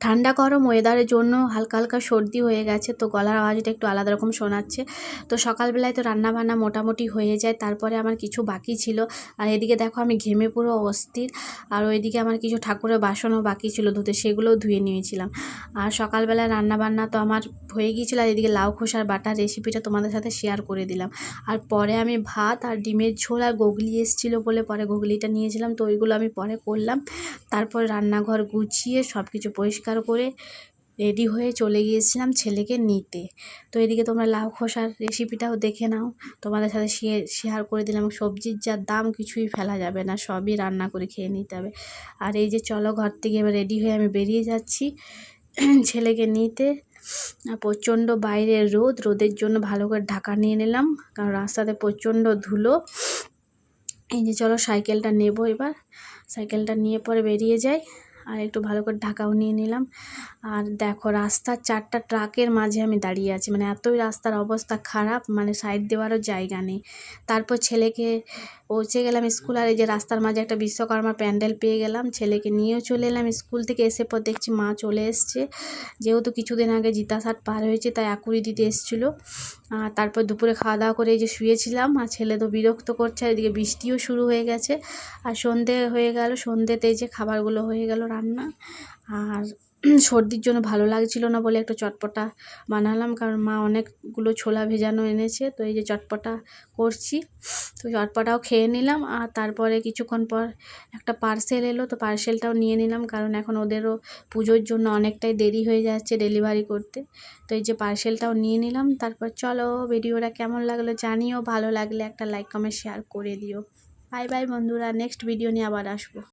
ঠান্ডা গরম ওয়েদারের জন্য হালকা হালকা সর্দি হয়ে গেছে, তো গলার আওয়াজটা একটু আলাদা রকম শোনাচ্ছে। তো সকালবেলায় তো রান্নাবান্না মোটামুটি হয়ে যায়, তারপরে আমার কিছু বাকি ছিল। আর এদিকে দেখো আমি ঘেমে পুরো অস্থির। আর ওইদিকে আমার কিছু ঠাকুরের বাসনও বাকি ছিল ধুতে, সেগুলোও ধুয়ে নিয়েছিলাম। আর সকালবেলায় রান্নাবান্না তো আমার হয়ে গিয়েছিলো। আর এদিকে লাউ খোসার বাটার রেসিপিটা তোমাদের সাথে শেয়ার করে দিলাম। আর পরে আমি ভাত আর ডিমের ঝোল আর গুগলি এসেছিলো বলে পরে গুগলিটা নিয়েছিলাম, তো ওইগুলো আমি পরে করলাম। তারপর রান্নাঘর গুছিয়ে সব কিছু পরিষ্কার করে রেডি হয়ে চলে গিয়েছিলাম ছেলেকে নিতে। তো এদিকে তোমরা লাউ খোসার রেসিপিটাও দেখে নাও, তোমাদের সাথে শেয়ার করে দিলাম। সবজির যা দাম কিছুই ফেলা যাবে না, সবই রান্না করে খেয়ে নিতে হবে। আর এই যে চলো ঘর থেকে এবার রেডি হয়ে আমি বেরিয়ে যাচ্ছি ছেলেকে নিতে। প্রচণ্ড বাইরের রোদের জন্য ভালো করে ঢাকা নিয়ে নিলাম, কারণ রাস্তাতে প্রচণ্ড ধুলো। এই যে চলো সাইকেলটা নেব, এবার সাইকেলটা নিয়ে পরে বেরিয়ে যাই। আর একটু ভালো করে ঢাকাও নিয়ে নিলাম। আর দেখো রাস্তার 4টা ট্রাকের মাঝে আমি দাঁড়িয়ে আছি, মানে এতই রাস্তার অবস্থা খারাপ, মানে সাইড দেওয়ারও জায়গা নেই। তারপর ছেলেকে পৌঁছে গেলাম স্কুল। আর এই যে রাস্তার মাঝে একটা বিশ্বকর্মার প্যান্ডেল পেয়ে গেলাম, ছেলেকে নিয়েও চলে এলাম। স্কুল থেকে এসে পর দেখছি মা চলে এসছে, যেহেতু কিছুদিন আগে জিতাসাট পার হয়েছে তাই আকুড়ি দিতে এসেছিলো। আর তারপর দুপুরে খাওয়া দাওয়া করে এই যে শুয়েছিলাম। আর ছেলে তো বিরক্ত করছে, আর এদিকে বৃষ্টিও শুরু হয়ে গেছে। আর সন্ধে হয়ে গেল, সন্ধেতে যে খাবারগুলো হয়ে গেল রান্না। আর সর্দির জন্য ভালো লাগছিল না বলে একটু চটপটা বানালাম, কারণ মা অনেকগুলো ছোলা ভেজানো এনেছে, তো এই যে চটপটা করছি। তো চটপটাও খেয়ে নিলাম। আর তারপরে কিছুক্ষণ পর একটা পার্সেল এলো, তো পার্সেলটাও নিয়ে নিলাম, কারণ এখন ওদেরও পুজোর জন্য অনেকটাই দেরি হয়ে যাচ্ছে ডেলিভারি করতে। তো এই যে পার্সেলটাও নিয়ে নিলাম। তারপর চলো ভিডিওটা কেমন লাগলো জানিও, ভালো লাগলে একটা লাইক কমেন্ট শেয়ার করে দিও। বাই বাই বন্ধুরা, নেক্সট ভিডিও নিয়ে আবার আসবো।